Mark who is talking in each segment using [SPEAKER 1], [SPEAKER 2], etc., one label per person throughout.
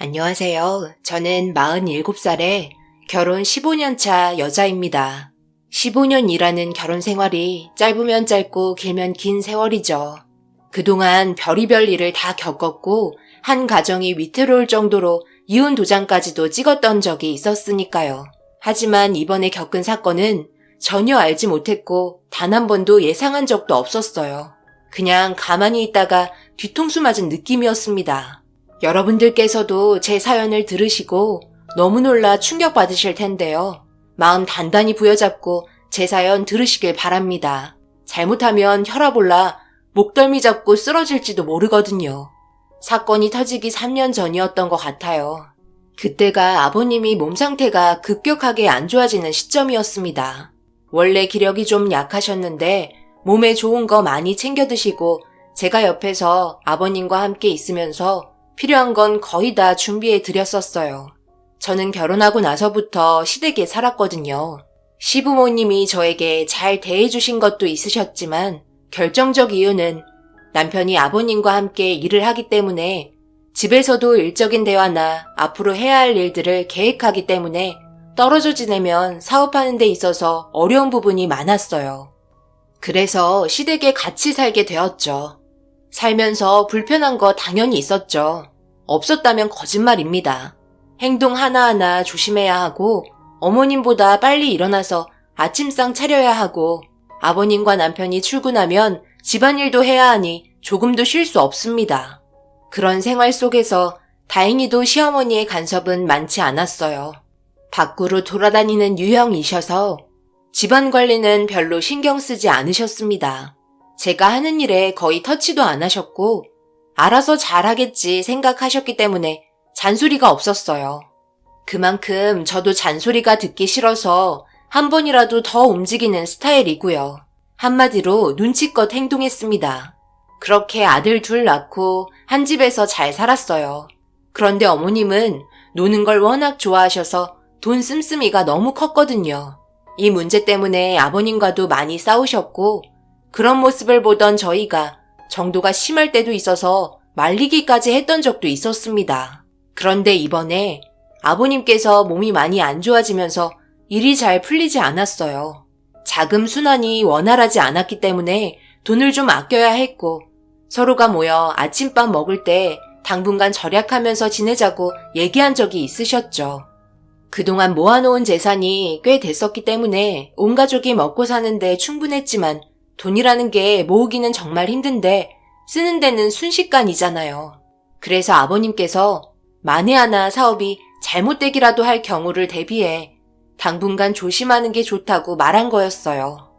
[SPEAKER 1] 안녕하세요. 저는 47살에 결혼 15년 차 여자입니다. 15년이라는 결혼 생활이 짧으면 짧고 길면 긴 세월이죠. 그동안 별의별 일을 다 겪었고 한 가정이 위태로울 정도로 이혼 도장까지도 찍었던 적이 있었으니까요. 하지만 이번에 겪은 사건은 전혀 알지 못했고 단 한 번도 예상한 적도 없었어요. 그냥 가만히 있다가 뒤통수 맞은 느낌이었습니다. 여러분들께서도 제 사연을 들으시고 너무 놀라 충격받으실 텐데요. 마음 단단히 부여잡고 제 사연 들으시길 바랍니다. 잘못하면 혈압 올라 목덜미 잡고 쓰러질지도 모르거든요. 사건이 터지기 3년 전이었던 것 같아요. 그때가 아버님이 몸 상태가 급격하게 안 좋아지는 시점이었습니다. 원래 기력이 좀 약하셨는데 몸에 좋은 거 많이 챙겨 드시고 제가 옆에서 아버님과 함께 있으면서 필요한 건 거의 다 준비해 드렸었어요. 저는 결혼하고 나서부터 시댁에 살았거든요. 시부모님이 저에게 잘 대해주신 것도 있으셨지만 결정적 이유는 남편이 아버님과 함께 일을 하기 때문에 집에서도 일적인 대화나 앞으로 해야 할 일들을 계획하기 때문에 떨어져 지내면 사업하는 데 있어서 어려운 부분이 많았어요. 그래서 시댁에 같이 살게 되었죠. 살면서 불편한 거 당연히 있었죠. 없었다면 거짓말입니다. 행동 하나하나 조심해야 하고 어머님보다 빨리 일어나서 아침상 차려야 하고 아버님과 남편이 출근하면 집안일도 해야 하니 조금도 쉴 수 없습니다. 그런 생활 속에서 다행히도 시어머니의 간섭은 많지 않았어요. 밖으로 돌아다니는 유형이셔서 집안 관리는 별로 신경 쓰지 않으셨습니다. 제가 하는 일에 거의 터치도 안 하셨고 알아서 잘하겠지 생각하셨기 때문에 잔소리가 없었어요. 그만큼 저도 잔소리가 듣기 싫어서 한 번이라도 더 움직이는 스타일이고요. 한마디로 눈치껏 행동했습니다. 그렇게 아들 둘 낳고 한 집에서 잘 살았어요. 그런데 어머님은 노는 걸 워낙 좋아하셔서 돈 씀씀이가 너무 컸거든요. 이 문제 때문에 아버님과도 많이 싸우셨고 그런 모습을 보던 저희가 정도가 심할 때도 있어서 말리기까지 했던 적도 있었습니다. 그런데 이번에 아버님께서 몸이 많이 안 좋아지면서 일이 잘 풀리지 않았어요. 자금 순환이 원활하지 않았기 때문에 돈을 좀 아껴야 했고 서로가 모여 아침밥 먹을 때 당분간 절약하면서 지내자고 얘기한 적이 있으셨죠. 그동안 모아놓은 재산이 꽤 됐었기 때문에 온 가족이 먹고 사는데 충분했지만 돈이라는 게 모으기는 정말 힘든데 쓰는 데는 순식간이잖아요. 그래서 아버님께서 만에 하나 사업이 잘못되기라도 할 경우를 대비해 당분간 조심하는 게 좋다고 말한 거였어요.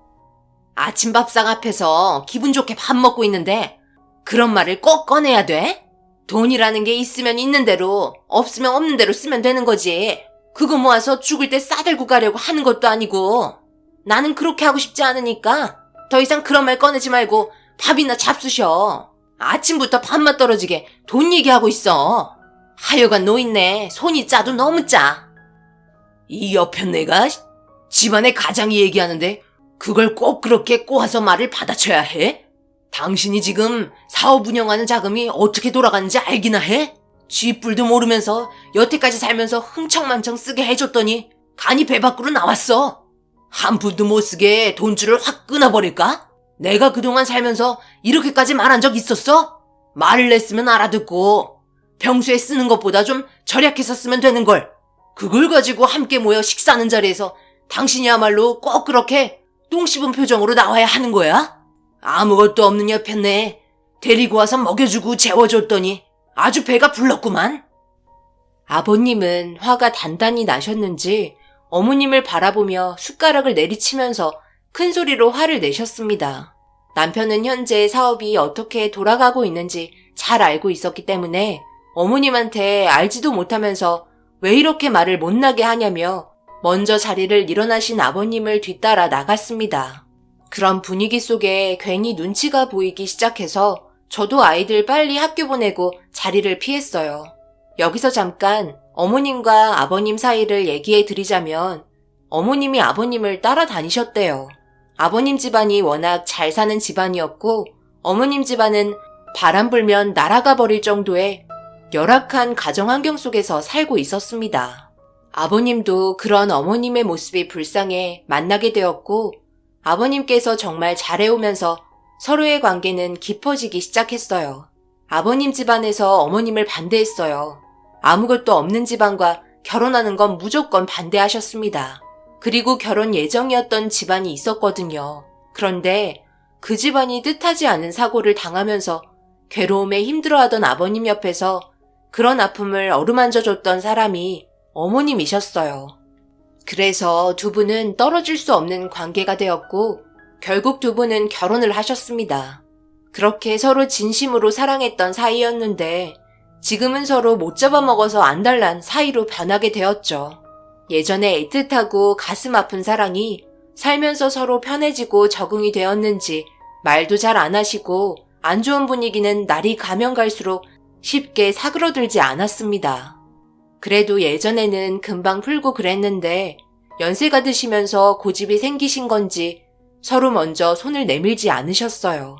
[SPEAKER 1] 아침밥상 앞에서 기분 좋게 밥 먹고 있는데 그런 말을 꼭 꺼내야 돼? 돈이라는 게 있으면 있는 대로 없으면 없는 대로 쓰면 되는 거지. 그거 모아서 죽을 때 싸들고 가려고 하는 것도 아니고 나는 그렇게 하고 싶지 않으니까 더 이상 그런 말 꺼내지 말고 밥이나 잡수셔. 아침부터 밥맛 떨어지게 돈 얘기하고 있어. 하여간 노인네 손이 짜도 너무 짜. 이 옆에 내가 집안의 가장이 얘기하는데 그걸 꼭 그렇게 꼬아서 말을 받아쳐야 해? 당신이 지금 사업 운영하는 자금이 어떻게 돌아가는지 알기나 해? 쥐뿔도 모르면서 여태까지 살면서 흥청망청 쓰게 해줬더니 간이 배 밖으로 나왔어. 한 푼도 못 쓰게 돈줄을 확 끊어버릴까? 내가 그동안 살면서 이렇게까지 말한 적 있었어? 말을 냈으면 알아듣고 평소에 쓰는 것보다 좀 절약해서 쓰면 되는걸. 그걸 가지고 함께 모여 식사하는 자리에서 당신이야말로 꼭 그렇게 똥 씹은 표정으로 나와야 하는 거야? 아무것도 없는 옆에 데리고 와서 먹여주고 재워줬더니 아주 배가 불렀구만. 아버님은 화가 단단히 나셨는지 어머님을 바라보며 숟가락을 내리치면서 큰 소리로 화를 내셨습니다. 남편은 현재 사업이 어떻게 돌아가고 있는지 잘 알고 있었기 때문에 어머님한테 알지도 못하면서 왜 이렇게 말을 못나게 하냐며 먼저 자리를 일어나신 아버님을 뒤따라 나갔습니다. 그런 분위기 속에 괜히 눈치가 보이기 시작해서 저도 아이들 빨리 학교 보내고 자리를 피했어요. 여기서 잠깐 어머님과 아버님 사이를 얘기해 드리자면 어머님이 아버님을 따라다니셨대요. 아버님 집안이 워낙 잘 사는 집안이었고 어머님 집안은 바람 불면 날아가 버릴 정도의 열악한 가정 환경 속에서 살고 있었습니다. 아버님도 그런 어머님의 모습이 불쌍해 만나게 되었고 아버님께서 정말 잘해오면서 서로의 관계는 깊어지기 시작했어요. 아버님 집안에서 어머님을 반대했어요. 아무것도 없는 집안과 결혼하는 건 무조건 반대하셨습니다. 그리고 결혼 예정이었던 집안이 있었거든요. 그런데 그 집안이 뜻하지 않은 사고를 당하면서 괴로움에 힘들어하던 아버님 옆에서 그런 아픔을 어루만져줬던 사람이 어머님이셨어요. 그래서 두 분은 떨어질 수 없는 관계가 되었고 결국 두 분은 결혼을 하셨습니다. 그렇게 서로 진심으로 사랑했던 사이였는데 지금은 서로 못 잡아먹어서 안달난 사이로 변하게 되었죠. 예전에 애틋하고 가슴 아픈 사랑이 살면서 서로 편해지고 적응이 되었는지 말도 잘 안 하시고 안 좋은 분위기는 날이 가면 갈수록 쉽게 사그러들지 않았습니다. 그래도 예전에는 금방 풀고 그랬는데 연세가 드시면서 고집이 생기신 건지 서로 먼저 손을 내밀지 않으셨어요.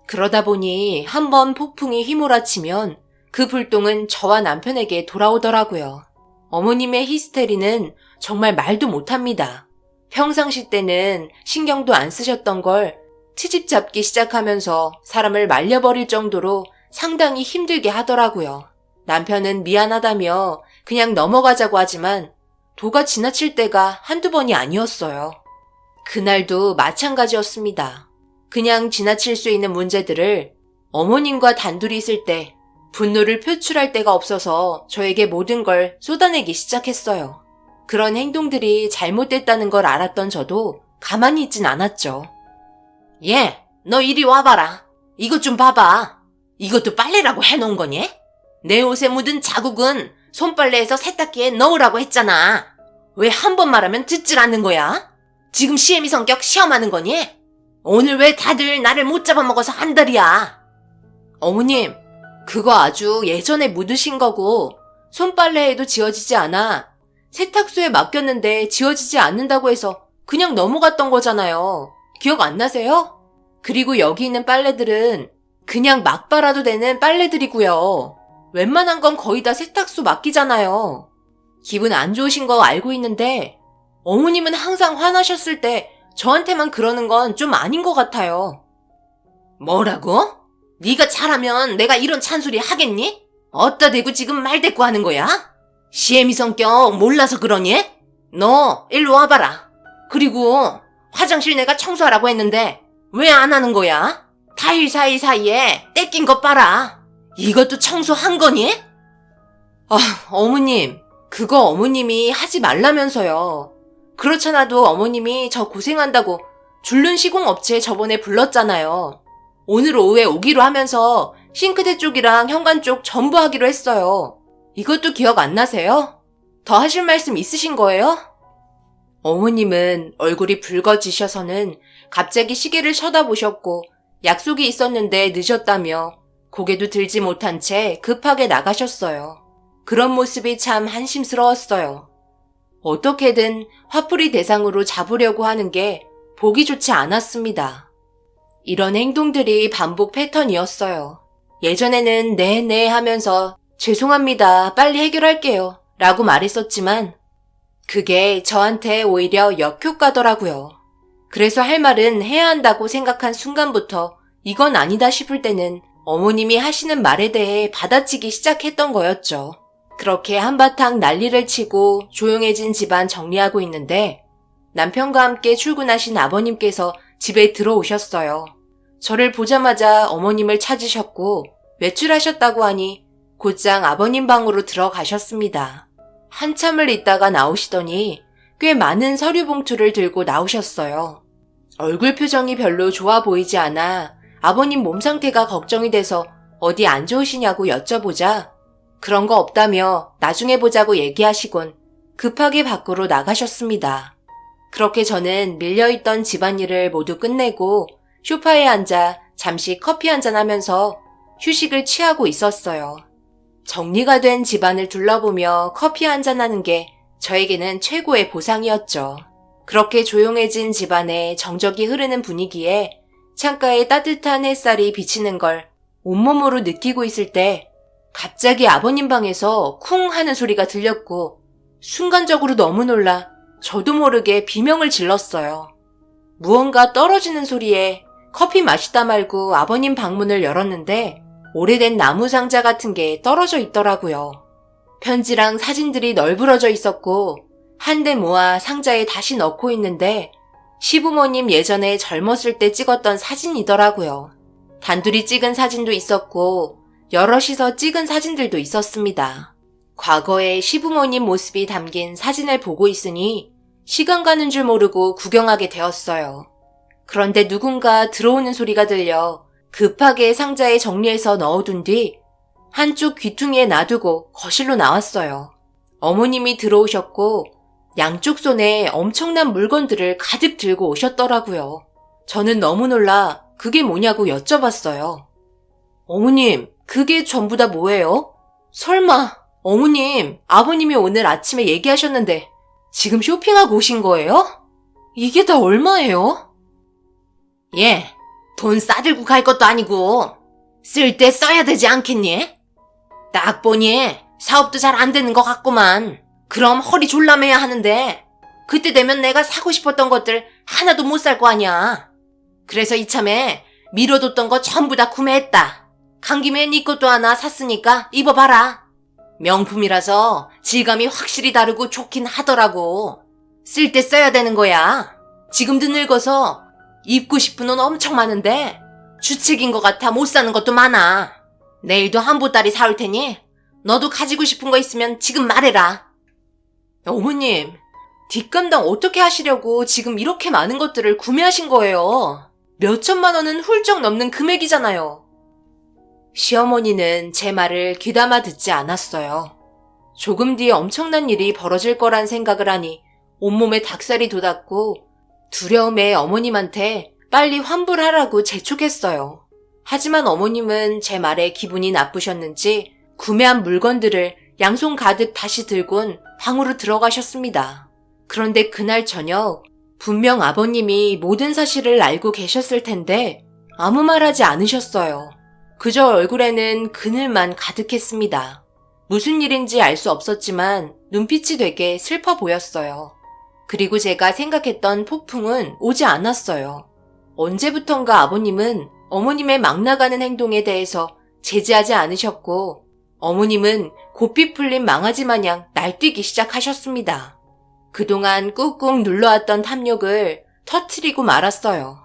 [SPEAKER 1] 그러다 보니 한번 폭풍이 휘몰아치면 그 불똥은 저와 남편에게 돌아오더라고요. 어머님의 히스테리는 정말 말도 못합니다. 평상시 때는 신경도 안 쓰셨던 걸 트집 잡기 시작하면서 사람을 말려버릴 정도로 상당히 힘들게 하더라고요. 남편은 미안하다며 그냥 넘어가자고 하지만 도가 지나칠 때가 한두 번이 아니었어요. 그날도 마찬가지였습니다. 그냥 지나칠 수 있는 문제들을 어머님과 단둘이 있을 때 분노를 표출할 데가 없어서 저에게 모든 걸 쏟아내기 시작했어요. 그런 행동들이 잘못됐다는 걸 알았던 저도 가만히 있진 않았죠. 얘, 너 이리 와봐라. 이것 좀 봐봐. 이것도 빨래라고 해놓은 거니? 내 옷에 묻은 자국은 손빨래해서 세탁기에 넣으라고 했잖아. 왜 한 번 말하면 듣질 않는 거야? 지금 시애미 성격 시험하는 거니? 오늘 왜 다들 나를 못 잡아먹어서 한달이야? 어머님, 그거 아주 예전에 묻으신 거고 손빨래해도 지워지지 않아. 세탁소에 맡겼는데 지워지지 않는다고 해서 그냥 넘어갔던 거잖아요. 기억 안 나세요? 그리고 여기 있는 빨래들은 그냥 막 빨아도 되는 빨래들이고요. 웬만한 건 거의 다 세탁소 맡기잖아요. 기분 안 좋으신 거 알고 있는데 어머님은 항상 화나셨을 때 저한테만 그러는 건 좀 아닌 것 같아요. 뭐라고? 네가 잘하면 내가 이런 찬소리 하겠니? 어따 대고 지금 말대꾸 하는 거야? 시애미 성격 몰라서 그러니? 너 일로 와봐라. 그리고 화장실 내가 청소하라고 했는데 왜 안 하는 거야? 타일 사이사이에 떼낀 것 봐라. 이것도 청소한 거니? 어머님, 그거 어머님이 하지 말라면서요. 그렇잖아도 어머님이 저 고생한다고 줄눈 시공업체 저번에 불렀잖아요. 오늘 오후에 오기로 하면서 싱크대 쪽이랑 현관 쪽 전부 하기로 했어요. 이것도 기억 안 나세요? 더 하실 말씀 있으신 거예요? 어머님은 얼굴이 붉어지셔서는 갑자기 시계를 쳐다보셨고 약속이 있었는데 늦었다며 고개도 들지 못한 채 급하게 나가셨어요. 그런 모습이 참 한심스러웠어요. 어떻게든 화풀이 대상으로 잡으려고 하는 게 보기 좋지 않았습니다. 이런 행동들이 반복 패턴이었어요. 예전에는 네네 하면서 죄송합니다, 빨리 해결할게요 라고 말했었지만 그게 저한테 오히려 역효과더라고요. 그래서 할 말은 해야 한다고 생각한 순간부터 이건 아니다 싶을 때는 어머님이 하시는 말에 대해 받아치기 시작했던 거였죠. 그렇게 한바탕 난리를 치고 조용해진 집안 정리하고 있는데 남편과 함께 출근하신 아버님께서 집에 들어오셨어요. 저를 보자마자 어머님을 찾으셨고 외출하셨다고 하니 곧장 아버님 방으로 들어가셨습니다. 한참을 있다가 나오시더니 꽤 많은 서류 봉투를 들고 나오셨어요. 얼굴 표정이 별로 좋아 보이지 않아 아버님 몸 상태가 걱정이 돼서 어디 안 좋으시냐고 여쭤보자 그런 거 없다며 나중에 보자고 얘기하시곤 급하게 밖으로 나가셨습니다. 그렇게 저는 밀려있던 집안일을 모두 끝내고 소파에 앉아 잠시 커피 한잔 하면서 휴식을 취하고 있었어요. 정리가 된 집안을 둘러보며 커피 한잔 하는 게 저에게는 최고의 보상이었죠. 그렇게 조용해진 집안에 정적이 흐르는 분위기에 창가에 따뜻한 햇살이 비치는 걸 온몸으로 느끼고 있을 때 갑자기 아버님 방에서 쿵 하는 소리가 들렸고 순간적으로 너무 놀라 저도 모르게 비명을 질렀어요. 무언가 떨어지는 소리에 커피 마시다 말고 아버님 방문을 열었는데 오래된 나무 상자 같은 게 떨어져 있더라고요. 편지랑 사진들이 널브러져 있었고 한데 모아 상자에 다시 넣고 있는데 시부모님 예전에 젊었을 때 찍었던 사진이더라고요. 단둘이 찍은 사진도 있었고 여럿이서 찍은 사진들도 있었습니다. 과거의 시부모님 모습이 담긴 사진을 보고 있으니 시간 가는 줄 모르고 구경하게 되었어요. 그런데 누군가 들어오는 소리가 들려 급하게 상자에 정리해서 넣어둔 뒤 한쪽 귀퉁이에 놔두고 거실로 나왔어요. 어머님이 들어오셨고 양쪽 손에 엄청난 물건들을 가득 들고 오셨더라고요. 저는 너무 놀라 그게 뭐냐고 여쭤봤어요. 어머님, 그게 전부 다 뭐예요? 설마 어머님, 아버님이 오늘 아침에 얘기하셨는데 지금 쇼핑하고 오신 거예요? 이게 다 얼마예요? 예, 돈 싸들고 갈 것도 아니고 쓸 때 써야 되지 않겠니? 딱 보니 사업도 잘 안 되는 것 같구만. 그럼 허리 졸라매야 하는데 그때 되면 내가 사고 싶었던 것들 하나도 못 살 거 아니야. 그래서 이참에 미뤄뒀던 거 전부 다 구매했다. 간 김에 네 것도 하나 샀으니까 입어봐라. 명품이라서 질감이 확실히 다르고 좋긴 하더라고. 쓸 때 써야 되는 거야. 지금도 늙어서 입고 싶은 옷 엄청 많은데 주책인 것 같아 못 사는 것도 많아. 내일도 한 보따리 사올 테니 너도 가지고 싶은 거 있으면 지금 말해라. 어머님, 뒷감당 어떻게 하시려고 지금 이렇게 많은 것들을 구매하신 거예요? 몇 천만 원은 훌쩍 넘는 금액이잖아요. 시어머니는 제 말을 귀담아 듣지 않았어요. 조금 뒤에 엄청난 일이 벌어질 거란 생각을 하니 온몸에 닭살이 돋았고 두려움에 어머님한테 빨리 환불하라고 재촉했어요. 하지만 어머님은 제 말에 기분이 나쁘셨는지 구매한 물건들을 양손 가득 다시 들곤 방으로 들어가셨습니다. 그런데 그날 저녁 분명 아버님이 모든 사실을 알고 계셨을 텐데 아무 말 하지 않으셨어요. 그저 얼굴에는 그늘만 가득했습니다. 무슨 일인지 알 수 없었지만 눈빛이 되게 슬퍼 보였어요. 그리고 제가 생각했던 폭풍은 오지 않았어요. 언제부턴가 아버님은 어머님의 막 나가는 행동에 대해서 제지하지 않으셨고 어머님은 고삐 풀린 망아지 마냥 날뛰기 시작하셨습니다. 그동안 꾹꾹 눌러왔던 탐욕을 터트리고 말았어요.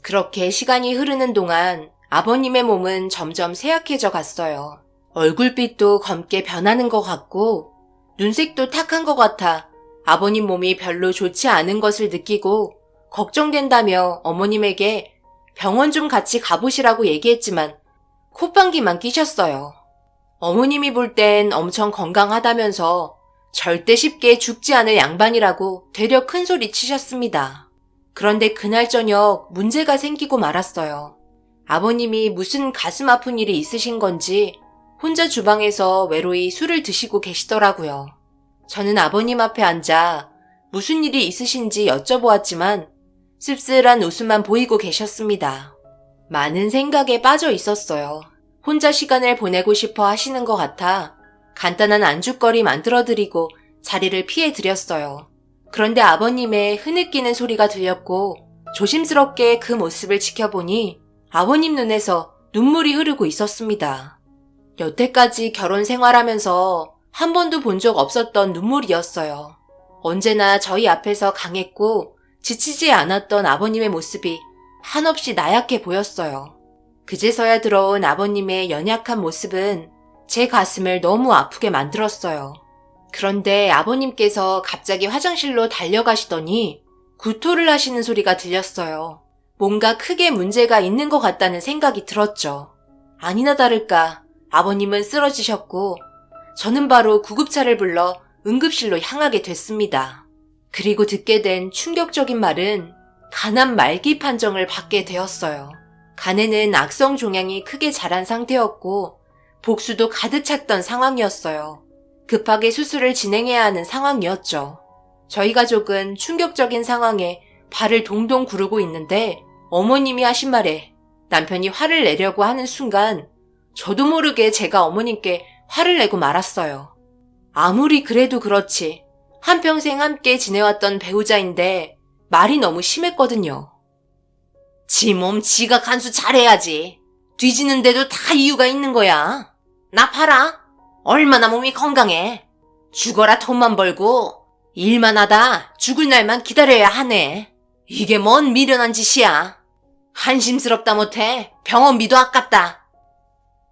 [SPEAKER 1] 그렇게 시간이 흐르는 동안 아버님의 몸은 점점 쇠약해져 갔어요. 얼굴빛도 검게 변하는 것 같고 눈색도 탁한 것 같아 아버님 몸이 별로 좋지 않은 것을 느끼고 걱정된다며 어머님에게 병원 좀 같이 가보시라고 얘기했지만 콧방귀만 끼셨어요. 어머님이 볼 땐 엄청 건강하다면서 절대 쉽게 죽지 않을 양반이라고 되려 큰 소리 치셨습니다. 그런데 그날 저녁 문제가 생기고 말았어요. 아버님이 무슨 가슴 아픈 일이 있으신 건지 혼자 주방에서 외로이 술을 드시고 계시더라고요. 저는 아버님 앞에 앉아 무슨 일이 있으신지 여쭤보았지만 씁쓸한 웃음만 보이고 계셨습니다. 많은 생각에 빠져 있었어요. 혼자 시간을 보내고 싶어 하시는 것 같아 간단한 안주거리 만들어드리고 자리를 피해드렸어요. 그런데 아버님의 흐느끼는 소리가 들렸고 조심스럽게 그 모습을 지켜보니 아버님 눈에서 눈물이 흐르고 있었습니다. 여태까지 결혼 생활하면서 한 번도 본 적 없었던 눈물이었어요. 언제나 저희 앞에서 강했고 지치지 않았던 아버님의 모습이 한없이 나약해 보였어요. 그제서야 들어온 아버님의 연약한 모습은 제 가슴을 너무 아프게 만들었어요. 그런데 아버님께서 갑자기 화장실로 달려가시더니 구토를 하시는 소리가 들렸어요. 뭔가 크게 문제가 있는 것 같다는 생각이 들었죠. 아니나 다를까 아버님은 쓰러지셨고 저는 바로 구급차를 불러 응급실로 향하게 됐습니다. 그리고 듣게 된 충격적인 말은 간암 말기 판정을 받게 되었어요. 간에는 악성 종양이 크게 자란 상태였고 복수도 가득 찼던 상황이었어요. 급하게 수술을 진행해야 하는 상황이었죠. 저희 가족은 충격적인 상황에 발을 동동 구르고 있는데 어머님이 하신 말에 남편이 화를 내려고 하는 순간 저도 모르게 제가 어머님께 화를 내고 말았어요. 아무리 그래도 그렇지 한평생 함께 지내왔던 배우자인데 말이 너무 심했거든요. 지 몸 지가 간수 잘해야지. 뒤지는데도 다 이유가 있는 거야. 나 봐라. 얼마나 몸이 건강해. 죽어라 돈만 벌고 일만 하다 죽을 날만 기다려야 하네. 이게 뭔 미련한 짓이야. 한심스럽다 못해 병원비도 아깝다.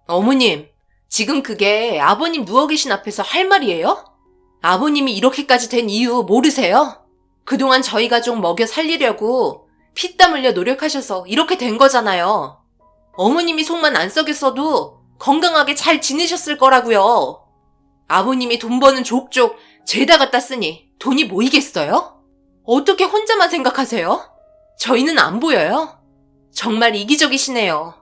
[SPEAKER 1] 어머님, 지금 그게 아버님 누워 계신 앞에서 할 말이에요? 아버님이 이렇게까지 된 이유 모르세요? 그동안 저희 가족 먹여 살리려고 피땀 흘려 노력하셔서 이렇게 된 거잖아요. 어머님이 속만 안 썩였어도 건강하게 잘 지내셨을 거라고요. 아버님이 돈 버는 족족 죄다 갖다 쓰니 돈이 모이겠어요? 어떻게 혼자만 생각하세요? 저희는 안 보여요. 정말 이기적이시네요.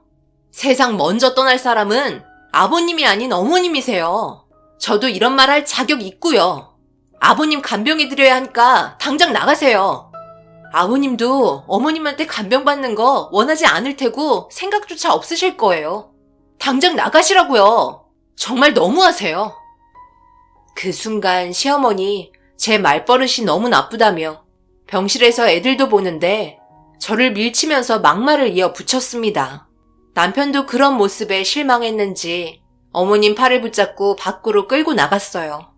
[SPEAKER 1] 세상 먼저 떠날 사람은 아버님이 아닌 어머님이세요. 저도 이런 말 할 자격 있고요. 아버님 간병해드려야 하니까 당장 나가세요. 아버님도 어머님한테 간병 받는 거 원하지 않을 테고 생각조차 없으실 거예요. 당장 나가시라고요. 정말 너무하세요. 그 순간 시어머니 제 말버릇이 너무 나쁘다며 병실에서 애들도 보는데 저를 밀치면서 막말을 이어 붙였습니다. 남편도 그런 모습에 실망했는지 어머님 팔을 붙잡고 밖으로 끌고 나갔어요.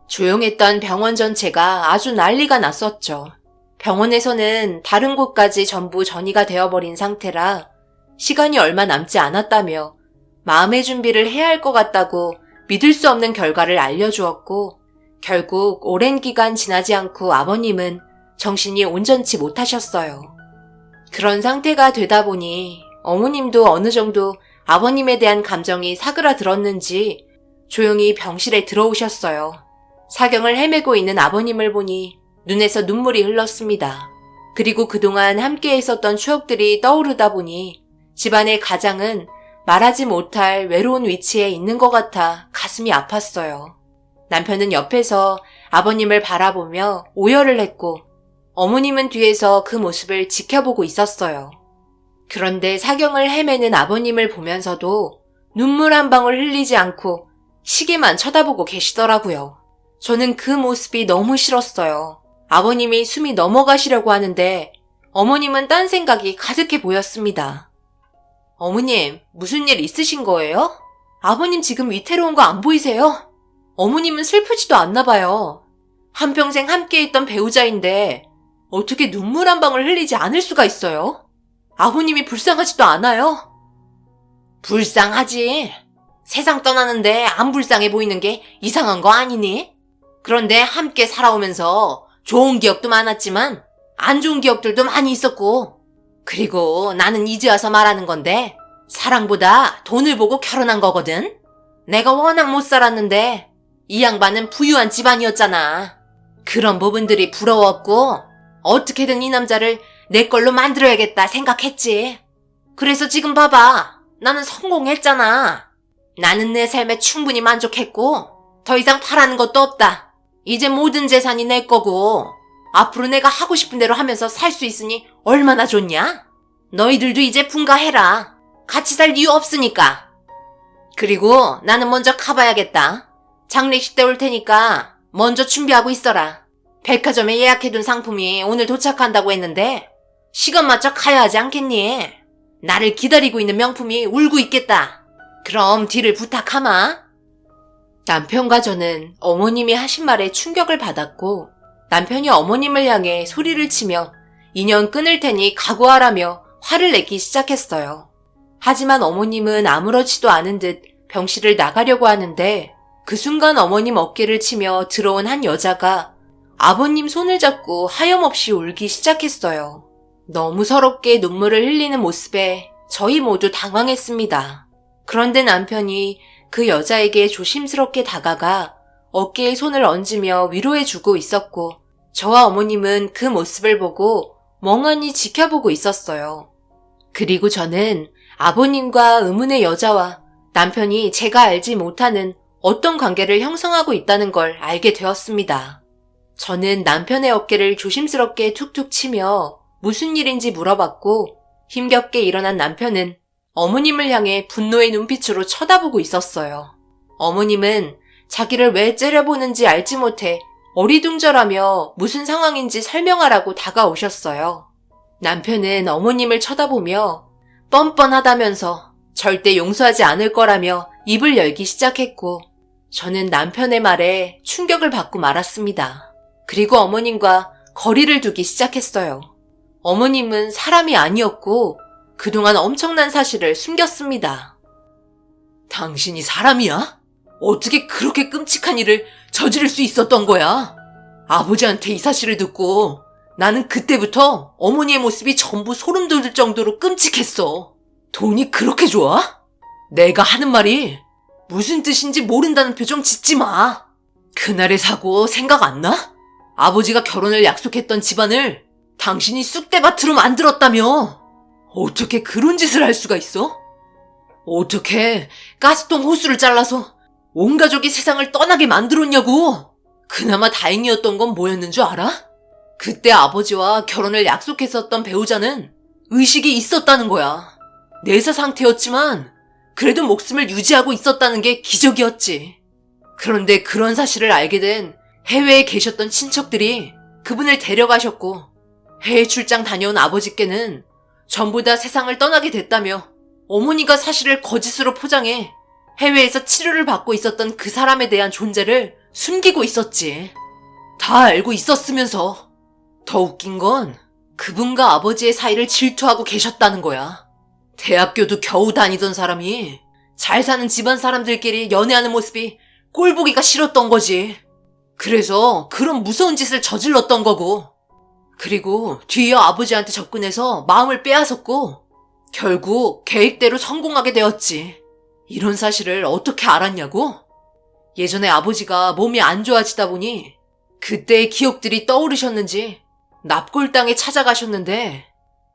[SPEAKER 1] 조용했던 병원 전체가 아주 난리가 났었죠. 병원에서는 다른 곳까지 전부 전이가 되어버린 상태라 시간이 얼마 남지 않았다며 마음의 준비를 해야 할 것 같다고 믿을 수 없는 결과를 알려주었고 결국 오랜 기간 지나지 않고 아버님은 정신이 온전치 못하셨어요. 그런 상태가 되다 보니 어머님도 어느 정도 아버님에 대한 감정이 사그라들었는지 조용히 병실에 들어오셨어요. 사경을 헤매고 있는 아버님을 보니 눈에서 눈물이 흘렀습니다. 그리고 그동안 함께 있었던 추억들이 떠오르다 보니 집안의 가장은 말하지 못할 외로운 위치에 있는 것 같아 가슴이 아팠어요. 남편은 옆에서 아버님을 바라보며 오열을 했고 어머님은 뒤에서 그 모습을 지켜보고 있었어요. 그런데 사경을 헤매는 아버님을 보면서도 눈물 한 방울 흘리지 않고 시계만 쳐다보고 계시더라고요. 저는 그 모습이 너무 싫었어요. 아버님이 숨이 넘어가시려고 하는데 어머님은 딴 생각이 가득해 보였습니다. 어머님, 무슨 일 있으신 거예요? 아버님 지금 위태로운 거 안 보이세요? 어머님은 슬프지도 않나 봐요. 한평생 함께 있던 배우자인데 어떻게 눈물 한 방울 흘리지 않을 수가 있어요? 아버님이 불쌍하지도 않아요? 불쌍하지. 세상 떠나는데 안 불쌍해 보이는 게 이상한 거 아니니? 그런데 함께 살아오면서 좋은 기억도 많았지만 안 좋은 기억들도 많이 있었고 그리고 나는 이제 와서 말하는 건데 사랑보다 돈을 보고 결혼한 거거든? 내가 워낙 못 살았는데 이 양반은 부유한 집안이었잖아. 그런 부분들이 부러웠고 어떻게든 이 남자를 내 걸로 만들어야겠다 생각했지. 그래서 지금 봐봐. 나는 성공했잖아. 나는 내 삶에 충분히 만족했고 더 이상 바라는 것도 없다. 이제 모든 재산이 내 거고 앞으로 내가 하고 싶은 대로 하면서 살 수 있으니 얼마나 좋냐? 너희들도 이제 분가해라. 같이 살 이유 없으니까. 그리고 나는 먼저 가봐야겠다. 장례식 때 올 테니까 먼저 준비하고 있어라. 백화점에 예약해둔 상품이 오늘 도착한다고 했는데 시간 맞춰 가야 하지 않겠니? 나를 기다리고 있는 명품이 울고 있겠다. 그럼 뒤를 부탁하마. 남편과 저는 어머님이 하신 말에 충격을 받았고 남편이 어머님을 향해 소리를 치며 인연 끊을 테니 각오하라며 화를 내기 시작했어요. 하지만 어머님은 아무렇지도 않은 듯 병실을 나가려고 하는데 그 순간 어머님 어깨를 치며 들어온 한 여자가 아버님 손을 잡고 하염없이 울기 시작했어요. 너무 서럽게 눈물을 흘리는 모습에 저희 모두 당황했습니다. 그런데 남편이 그 여자에게 조심스럽게 다가가 어깨에 손을 얹으며 위로해주고 있었고 저와 어머님은 그 모습을 보고 멍하니 지켜보고 있었어요. 그리고 저는 아버님과 의문의 여자와 남편이 제가 알지 못하는 어떤 관계를 형성하고 있다는 걸 알게 되었습니다. 저는 남편의 어깨를 조심스럽게 툭툭 치며 무슨 일인지 물어봤고 힘겹게 일어난 남편은 어머님을 향해 분노의 눈빛으로 쳐다보고 있었어요. 어머님은 자기를 왜 째려보는지 알지 못해 어리둥절하며 무슨 상황인지 설명하라고 다가오셨어요. 남편은 어머님을 쳐다보며 뻔뻔하다면서 절대 용서하지 않을 거라며 입을 열기 시작했고, 저는 남편의 말에 충격을 받고 말았습니다. 그리고 어머님과 거리를 두기 시작했어요. 어머님은 사람이 아니었고 그동안 엄청난 사실을 숨겼습니다. 당신이 사람이야? 어떻게 그렇게 끔찍한 일을 저지를 수 있었던 거야? 아버지한테 이 사실을 듣고 나는 그때부터 어머니의 모습이 전부 소름 돋을 정도로 끔찍했어. 돈이 그렇게 좋아? 내가 하는 말이 무슨 뜻인지 모른다는 표정 짓지 마. 그날의 사고 생각 안 나? 아버지가 결혼을 약속했던 집안을 당신이 쑥대밭으로 만들었다며. 어떻게 그런 짓을 할 수가 있어? 어떻게 가스통 호스를 잘라서 온 가족이 세상을 떠나게 만들었냐고. 그나마 다행이었던 건 뭐였는 줄 알아? 그때 아버지와 결혼을 약속했었던 배우자는 의식이 있었다는 거야. 내사 상태였지만 그래도 목숨을 유지하고 있었다는 게 기적이었지. 그런데 그런 사실을 알게 된 해외에 계셨던 친척들이 그분을 데려가셨고, 해외 출장 다녀온 아버지께는 전부 다 세상을 떠나게 됐다며 어머니가 사실을 거짓으로 포장해 해외에서 치료를 받고 있었던 그 사람에 대한 존재를 숨기고 있었지. 다 알고 있었으면서. 더 웃긴 건 그분과 아버지의 사이를 질투하고 계셨다는 거야. 대학교도 겨우 다니던 사람이 잘 사는 집안 사람들끼리 연애하는 모습이 꼴보기가 싫었던 거지. 그래서 그런 무서운 짓을 저질렀던 거고, 그리고 뒤이어 아버지한테 접근해서 마음을 빼앗았고 결국 계획대로 성공하게 되었지. 이런 사실을 어떻게 알았냐고? 예전에 아버지가 몸이 안 좋아지다 보니 그때의 기억들이 떠오르셨는지 납골당에 찾아가셨는데,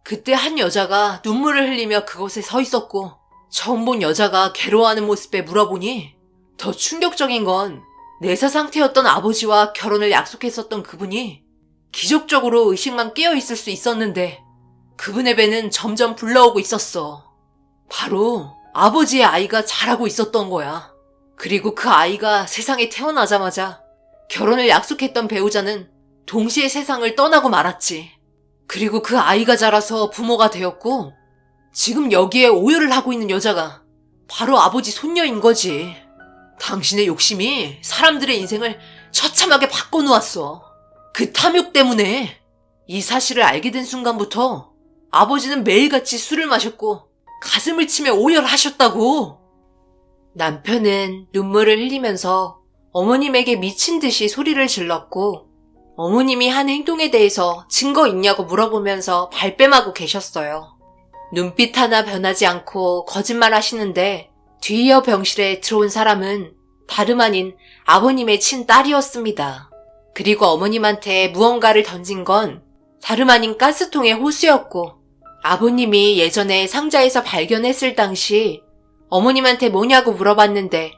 [SPEAKER 1] 그때 한 여자가 눈물을 흘리며 그곳에 서 있었고 처음 본 여자가 괴로워하는 모습에 물어보니, 더 충격적인 건 내사 상태였던 아버지와 결혼을 약속했었던 그분이 기적적으로 의식만 깨어있을 수 있었는데 그분의 배는 점점 불러오고 있었어. 바로 아버지의 아이가 자라고 있었던 거야. 그리고 그 아이가 세상에 태어나자마자 결혼을 약속했던 배우자는 동시에 세상을 떠나고 말았지. 그리고 그 아이가 자라서 부모가 되었고 지금 여기에 오열을 하고 있는 여자가 바로 아버지 손녀인 거지. 당신의 욕심이 사람들의 인생을 처참하게 바꿔놓았어. 그 탐욕 때문에. 이 사실을 알게 된 순간부터 아버지는 매일같이 술을 마셨고 가슴을 치며 오열하셨다고. 남편은 눈물을 흘리면서 어머님에게 미친 듯이 소리를 질렀고, 어머님이 한 행동에 대해서 증거 있냐고 물어보면서 발뺌하고 계셨어요. 눈빛 하나 변하지 않고 거짓말 하시는데 뒤이어 병실에 들어온 사람은 다름 아닌 아버님의 친딸이었습니다. 그리고 어머님한테 무언가를 던진 건 다름 아닌 가스통의 호수였고, 아버님이 예전에 상자에서 발견했을 당시 어머님한테 뭐냐고 물어봤는데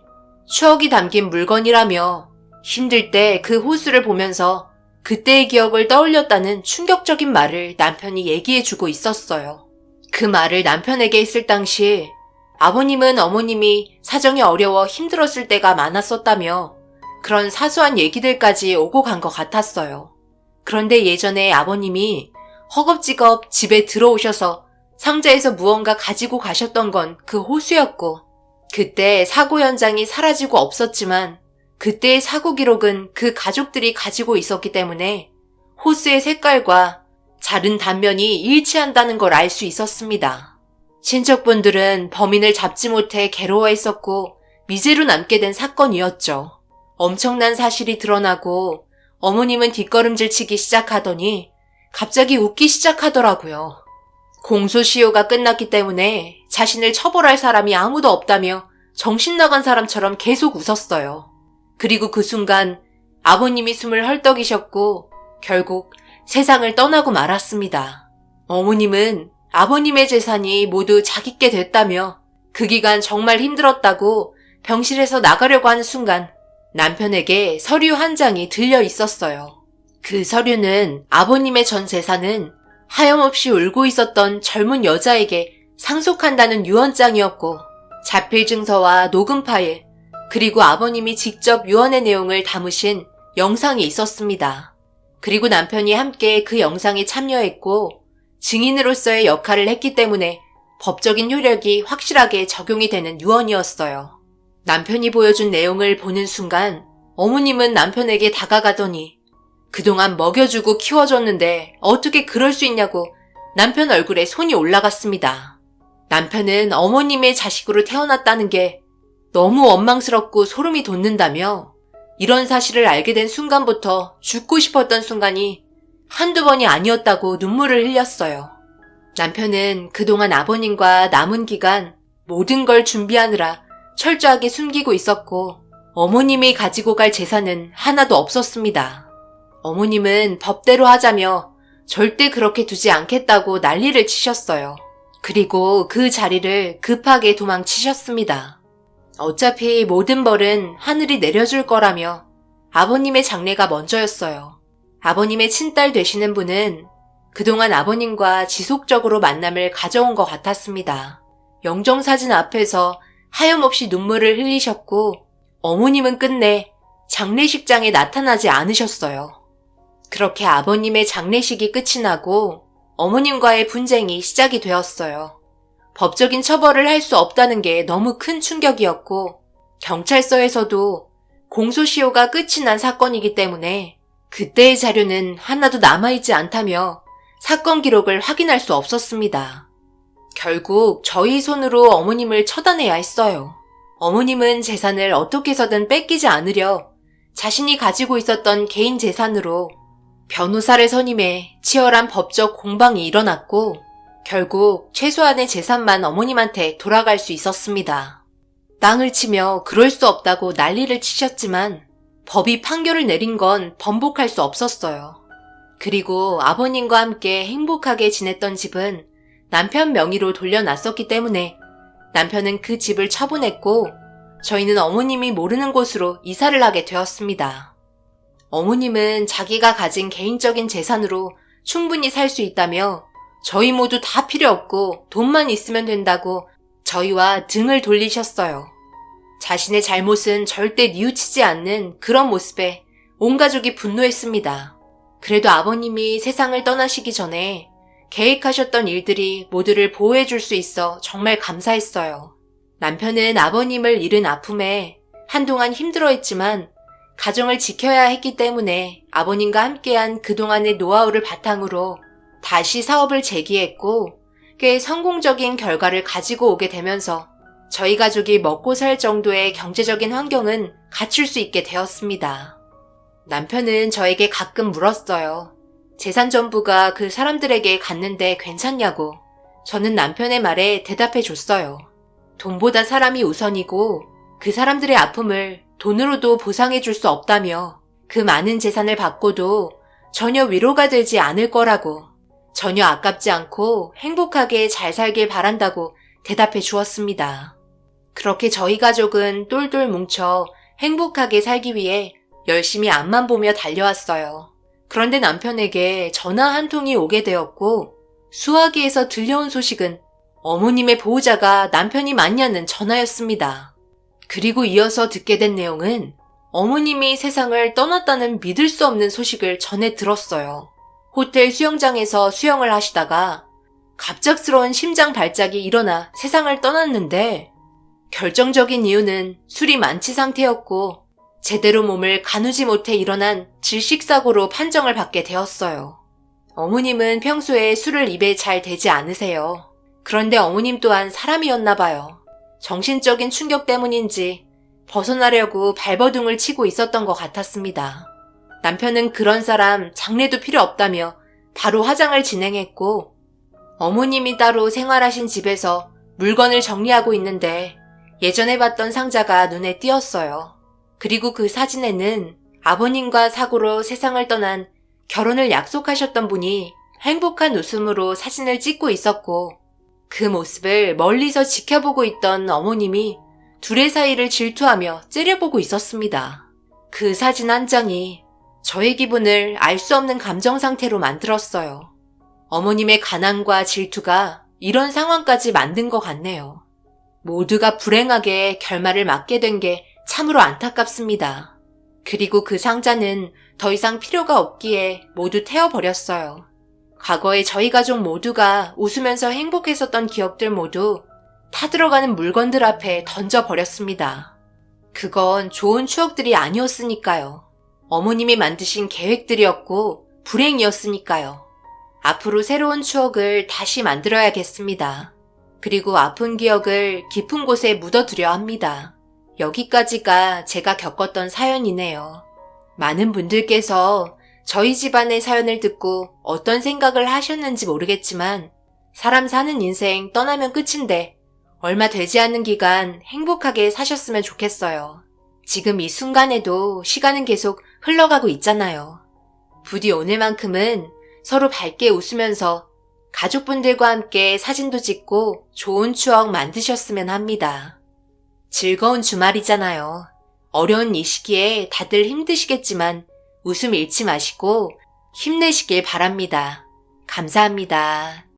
[SPEAKER 1] 추억이 담긴 물건이라며 힘들 때 그 호수를 보면서 그때의 기억을 떠올렸다는 충격적인 말을 남편이 얘기해주고 있었어요. 그 말을 남편에게 했을 당시 아버님은 어머님이 사정이 어려워 힘들었을 때가 많았었다며 그런 사소한 얘기들까지 오고 간 것 같았어요. 그런데 예전에 아버님이 허겁지겁 집에 들어오셔서 상자에서 무언가 가지고 가셨던 건 그 호수였고, 그때 사고 현장이 사라지고 없었지만 그때의 사고 기록은 그 가족들이 가지고 있었기 때문에 호수의 색깔과 자른 단면이 일치한다는 걸 알 수 있었습니다. 친척분들은 범인을 잡지 못해 괴로워했었고 미제로 남게 된 사건이었죠. 엄청난 사실이 드러나고 어머님은 뒷걸음질 치기 시작하더니 갑자기 웃기 시작하더라고요. 공소시효가 끝났기 때문에 자신을 처벌할 사람이 아무도 없다며 정신 나간 사람처럼 계속 웃었어요. 그리고 그 순간 아버님이 숨을 헐떡이셨고 결국 세상을 떠나고 말았습니다. 어머님은 아버님의 재산이 모두 자기께 됐다며 그 기간 정말 힘들었다고 병실에서 나가려고 하는 순간 남편에게 서류 한 장이 들려 있었어요. 그 서류는 아버님의 전 재산은 하염없이 울고 있었던 젊은 여자에게 상속한다는 유언장이었고 자필 증서와 녹음 파일, 그리고 아버님이 직접 유언의 내용을 담으신 영상이 있었습니다. 그리고 남편이 함께 그 영상에 참여했고 증인으로서의 역할을 했기 때문에 법적인 효력이 확실하게 적용이 되는 유언이었어요. 남편이 보여준 내용을 보는 순간 어머님은 남편에게 다가가더니 그동안 먹여주고 키워줬는데 어떻게 그럴 수 있냐고 남편 얼굴에 손이 올라갔습니다. 남편은 어머님의 자식으로 태어났다는 게 너무 원망스럽고 소름이 돋는다며 이런 사실을 알게 된 순간부터 죽고 싶었던 순간이 한두 번이 아니었다고 눈물을 흘렸어요. 남편은 그동안 아버님과 남은 기간 모든 걸 준비하느라 철저하게 숨기고 있었고 어머님이 가지고 갈 재산은 하나도 없었습니다. 어머님은 법대로 하자며 절대 그렇게 두지 않겠다고 난리를 치셨어요. 그리고 그 자리를 급하게 도망치셨습니다. 어차피 모든 벌은 하늘이 내려줄 거라며 아버님의 장례가 먼저였어요. 아버님의 친딸 되시는 분은 그동안 아버님과 지속적으로 만남을 가져온 것 같았습니다. 영정사진 앞에서 하염없이 눈물을 흘리셨고 어머님은 끝내 장례식장에 나타나지 않으셨어요. 그렇게 아버님의 장례식이 끝이 나고 어머님과의 분쟁이 시작이 되었어요. 법적인 처벌을 할 수 없다는 게 너무 큰 충격이었고 경찰서에서도 공소시효가 끝이 난 사건이기 때문에 그때의 자료는 하나도 남아있지 않다며 사건 기록을 확인할 수 없었습니다. 결국 저희 손으로 어머님을 처단해야 했어요. 어머님은 재산을 어떻게 해서든 뺏기지 않으려 자신이 가지고 있었던 개인 재산으로 변호사를 선임해 치열한 법적 공방이 일어났고 결국 최소한의 재산만 어머님한테 돌아갈 수 있었습니다. 땅을 치며 그럴 수 없다고 난리를 치셨지만 법이 판결을 내린 건 번복할 수 없었어요. 그리고 아버님과 함께 행복하게 지냈던 집은 남편 명의로 돌려놨었기 때문에 남편은 그 집을 처분했고 저희는 어머님이 모르는 곳으로 이사를 하게 되었습니다. 어머님은 자기가 가진 개인적인 재산으로 충분히 살 수 있다며 저희 모두 다 필요 없고 돈만 있으면 된다고 저희와 등을 돌리셨어요. 자신의 잘못은 절대 뉘우치지 않는 그런 모습에 온 가족이 분노했습니다. 그래도 아버님이 세상을 떠나시기 전에 계획하셨던 일들이 모두를 보호해줄 수 있어 정말 감사했어요. 남편은 아버님을 잃은 아픔에 한동안 힘들어했지만 가정을 지켜야 했기 때문에 아버님과 함께한 그동안의 노하우를 바탕으로 다시 사업을 재기했고 꽤 성공적인 결과를 가지고 오게 되면서 저희 가족이 먹고 살 정도의 경제적인 환경은 갖출 수 있게 되었습니다. 남편은 저에게 가끔 물었어요. 재산 전부가 그 사람들에게 갔는데 괜찮냐고. 저는 남편의 말에 대답해 줬어요. 돈보다 사람이 우선이고 그 사람들의 아픔을 돈으로도 보상해 줄 수 없다며 그 많은 재산을 받고도 전혀 위로가 되지 않을 거라고 전혀 아깝지 않고 행복하게 잘 살길 바란다고 대답해 주었습니다. 그렇게 저희 가족은 똘똘 뭉쳐 행복하게 살기 위해 열심히 앞만 보며 달려왔어요. 그런데 남편에게 전화 한 통이 오게 되었고 수화기에서 들려온 소식은 어머님의 보호자가 남편이 맞냐는 전화였습니다. 그리고 이어서 듣게 된 내용은 어머님이 세상을 떠났다는 믿을 수 없는 소식을 전해 들었어요. 호텔 수영장에서 수영을 하시다가 갑작스러운 심장 발작이 일어나 세상을 떠났는데 결정적인 이유는 술이 만취 상태였고 제대로 몸을 가누지 못해 일어난 질식사고로 판정을 받게 되었어요. 어머님은 평소에 술을 입에 잘 대지 않으세요. 그런데 어머님 또한 사람이었나 봐요. 정신적인 충격 때문인지 벗어나려고 발버둥을 치고 있었던 것 같았습니다. 남편은 그런 사람 장례도 필요 없다며 바로 화장을 진행했고 어머님이 따로 생활하신 집에서 물건을 정리하고 있는데 예전에 봤던 상자가 눈에 띄었어요. 그리고 그 사진에는 아버님과 사고로 세상을 떠난 결혼을 약속하셨던 분이 행복한 웃음으로 사진을 찍고 있었고 그 모습을 멀리서 지켜보고 있던 어머님이 둘의 사이를 질투하며 째려보고 있었습니다. 그 사진 한 장이 저의 기분을 알 수 없는 감정 상태로 만들었어요. 어머님의 가난과 질투가 이런 상황까지 만든 것 같네요. 모두가 불행하게 결말을 맞게 된 게 참으로 안타깝습니다. 그리고 그 상자는 더 이상 필요가 없기에 모두 태워버렸어요. 과거에 저희 가족 모두가 웃으면서 행복했었던 기억들 모두 타들어가는 물건들 앞에 던져버렸습니다. 그건 좋은 추억들이 아니었으니까요. 어머님이 만드신 계획들이었고 불행이었으니까요. 앞으로 새로운 추억을 다시 만들어야겠습니다. 그리고 아픈 기억을 깊은 곳에 묻어두려 합니다. 여기까지가 제가 겪었던 사연이네요. 많은 분들께서 저희 집안의 사연을 듣고 어떤 생각을 하셨는지 모르겠지만 사람 사는 인생 떠나면 끝인데 얼마 되지 않는 기간 행복하게 사셨으면 좋겠어요. 지금 이 순간에도 시간은 계속 흘러가고 있잖아요. 부디 오늘만큼은 서로 밝게 웃으면서 가족분들과 함께 사진도 찍고 좋은 추억 만드셨으면 합니다. 즐거운 주말이잖아요. 어려운 이 시기에 다들 힘드시겠지만 웃음 잃지 마시고 힘내시길 바랍니다. 감사합니다.